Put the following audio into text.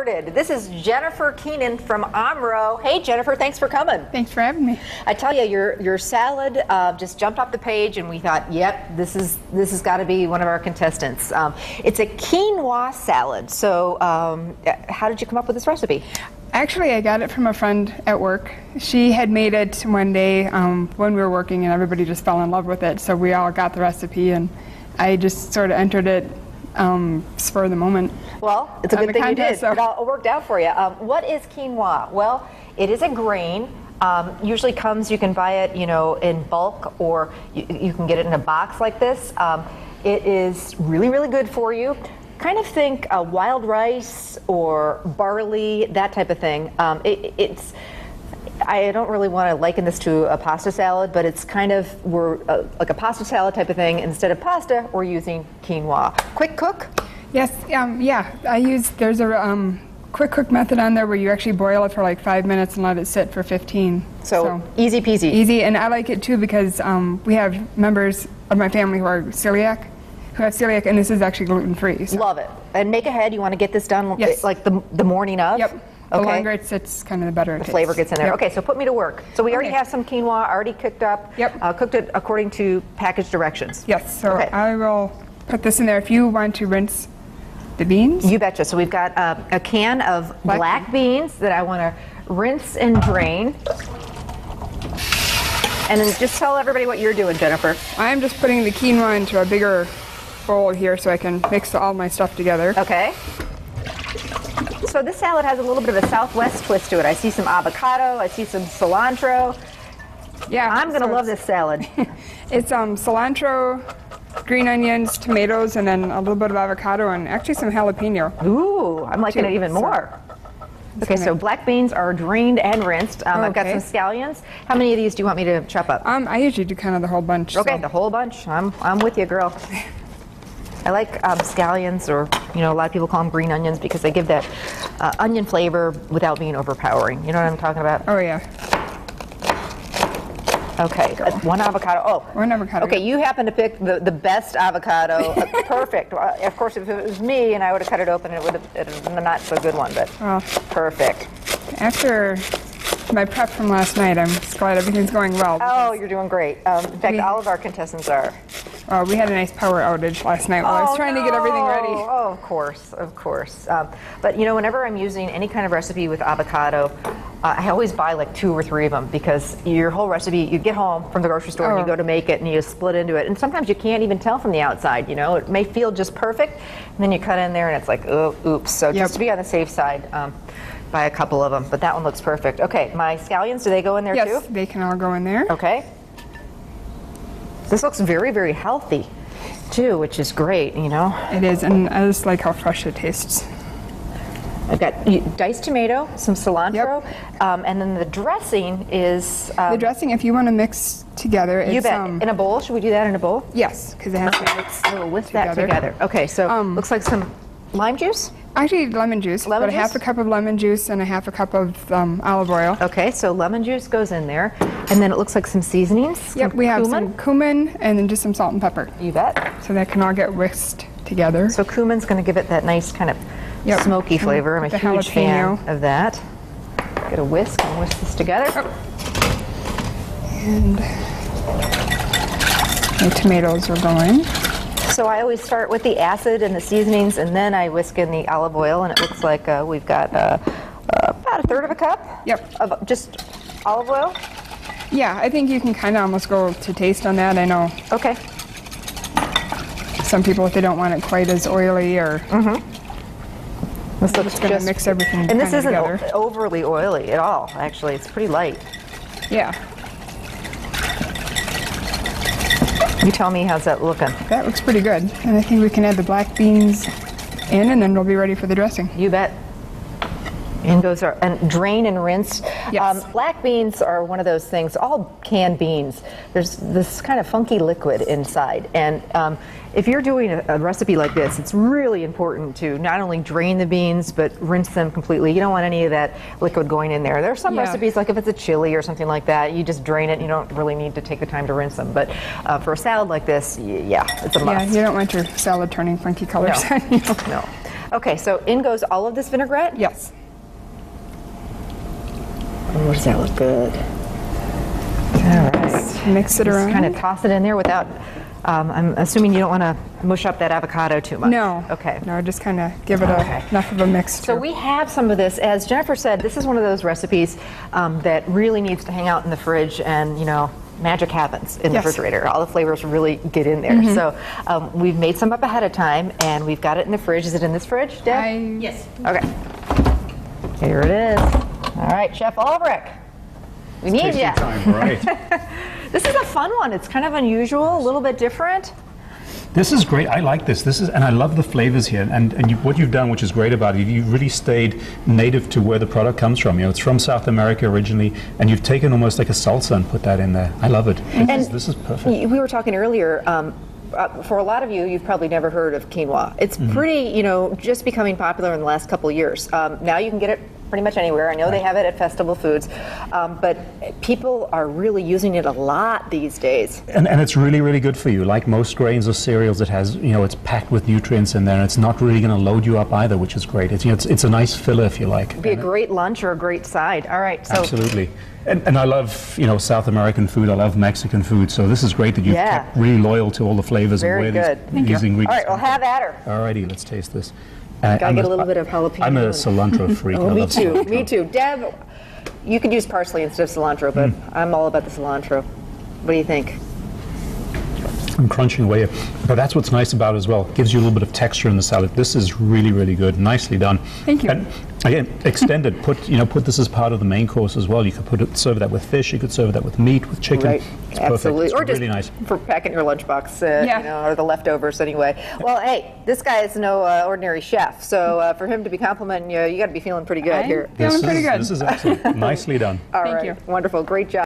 This is Jennifer Keenan from Omro. Hey Jennifer, thanks for coming. Thanks for having me. I tell you, your salad just jumped off the page, and we thought, yep, this has got to be one of our contestants. It's a quinoa salad. So, how did you come up with this recipe? Actually, I got it from a friend at work. She had made it one day when we were working, and everybody just fell in love with it. So we all got the recipe, and I just sort of entered it spur of the moment. Well, it's a good thing you did. So. It all worked out for you. What is quinoa? Well, it is a grain. Usually comes, you can buy it, in bulk, or you can get it in a box like this. It is really, really good for you. Kind of think wild rice or barley, that type of thing. I don't really want to liken this to a pasta salad, but it's kind of like a pasta salad type of thing. Instead of pasta, we're using quinoa. Quick cook? Yes, yeah. There's a quick cook method on there where you actually boil it for like 5 minutes and let it sit for 15. So easy peasy. Easy, and I like it too because we have members of my family who have celiac, and this is actually gluten-free. So. Love it. And make ahead, you want to get this done like the morning of? Yep. The longer it sits, kind of the better it tastes. The flavor gets in there. Yep. Okay, so put me to work. So we already have some quinoa already cooked up. Yep. Cooked it according to package directions. Yes, so I will put this in there. If you want to rinse the beans. You betcha. So we've got a can of black beans that I want to rinse and drain. And then just tell everybody what you're doing, Jennifer. I'm just putting the quinoa into a bigger bowl here so I can mix all my stuff together. Okay. So this salad has a little bit of a Southwest twist to it. I see some avocado, I see some cilantro. Yeah. I'm going to love this salad. It's cilantro, green onions, tomatoes, and then a little bit of avocado and actually some jalapeno. Ooh, I'm liking it even more. Okay, so black beans are drained and rinsed. I've got some scallions. How many of these do you want me to chop up? I usually do kind of the whole bunch. Okay, the whole bunch. I'm with you, girl. I like scallions, or a lot of people call them green onions because they give that onion flavor without being overpowering. You know what I'm talking about? Oh yeah. Okay, one avocado. Oh, one avocado. Okay, you happen to pick the best avocado. Perfect. Of course, if it was me and I would have cut it open, it would have been a not so good one, but perfect. After my prep from last night, I'm just glad everything's going well. Oh, you're doing great. In fact, all of our contestants are. We had a nice power outage last night while I was trying to get everything ready. Oh, of course. But whenever I'm using any kind of recipe with avocado, I always buy like 2 or 3 of them, because your whole recipe, you get home from the grocery store and you go to make it and you split into it. And sometimes you can't even tell from the outside, It may feel just perfect, and then you cut in there and it's like, oh, oops. So just to be on the safe side, buy a couple of them. But that one looks perfect. Okay, my scallions, do they go in there too? Yes, they can all go in there. Okay. This looks very, very healthy, too, which is great, It is, and I just like how fresh it tastes. I've got diced tomato, some cilantro, and then the dressing is... the dressing, if you want to mix together, it's... You bet. In a bowl? Should we do that in a bowl? Yes, because it has to mix we'll whisk that together. Okay, so looks like some lime juice? Actually, lemon juice. About a half a cup of lemon juice and a half a cup of olive oil. Okay, so lemon juice goes in there. And then it looks like some seasonings. Yep, we have some cumin and then just some salt and pepper. You bet. So that can all get whisked together. So cumin's going to give it that nice kind of smoky flavor. I'm a huge fan of that. Get a whisk and whisk this together. And the tomatoes are going. So I always start with the acid and the seasonings, and then I whisk in the olive oil, and it looks like we've got about 1/3 of a cup of just olive oil. Yeah, I think you can kind of almost go to taste on that, I know. Okay. Some people, if they don't want it quite as oily, or... This looks going to mix everything and this isn't together. Overly oily at all, actually. It's pretty light. Yeah. You tell me, how's that looking? That looks pretty good. And I think we can add the black beans in, and then we'll be ready for the dressing. You bet. And those are drain and rinse. Yes. Black beans are one of those things. All canned beans, there's this kind of funky liquid inside, and if you're doing a recipe like this, it's really important to not only drain the beans but rinse them completely. You don't want any of that liquid going in there. There are some recipes, like if it's a chili or something like that, you just drain it and you don't really need to take the time to rinse them. But for a salad like this, it's a must. Yeah, you don't want your salad turning funky colors on you. No. Okay, so in goes all of this vinaigrette? Yes. Oh, does that look good? All right. Mix it around. Just kind of toss it in there without, I'm assuming you don't want to mush up that avocado too much. No. Okay. No, just kind of give it enough of a mixture. So we have some of this. As Jennifer said, this is one of those recipes that really needs to hang out in the fridge, and magic happens in the refrigerator. All the flavors really get in there. So we've made some up ahead of time, and we've got it in the fridge. Is it in this fridge, Deb? Yes. Okay. Here it is. All right, Chef Ulrich. We need you. Time, right. This is a fun one. It's kind of unusual, a little bit different. This is great. I like this. And I love the flavors here. And what you've done, which is great about it, you've really stayed native to where the product comes from. It's from South America originally, and you've taken almost like a salsa and put that in there. I love it. This is perfect. We were talking earlier. For a lot of you, you've probably never heard of quinoa. It's pretty, just becoming popular in the last couple of years. Now you can get it pretty much anywhere. I know they have it at Festival Foods, but people are really using it a lot these days. And it's really, really good for you. Like most grains or cereals, it has, it's packed with nutrients in there, and it's not really going to load you up either, which is great. It's a nice filler, if you like. It'd be a great lunch or a great side. All right. So absolutely. And I love, South American food. I love Mexican food. So this is great that you've kept really loyal to all the flavors Very and where good. these ingredients. All right, well, have at her. All righty, let's taste this. Gotta get a little bit of jalapeno. I'm a cilantro freak. Oh, I me love too. cilantro. Me too. Deb, you could use parsley instead of cilantro, but I'm all about the cilantro. What do you think? I'm crunching away, but that's what's nice about it as well. It gives you a little bit of texture in the salad. This is really, really good. Nicely done. Thank you. And again, extended. Put this as part of the main course as well. You could serve that with fish. You could serve that with meat, with chicken. Right. It's Absolutely. perfect. It's Or just really nice. for packing your lunchbox, or the leftovers anyway. Well, hey, this guy is no ordinary chef, so for him to be complimenting you, you got to be feeling pretty good here. Feeling pretty good. This is excellent. Nicely done. All Thank right. you. Wonderful. Great job.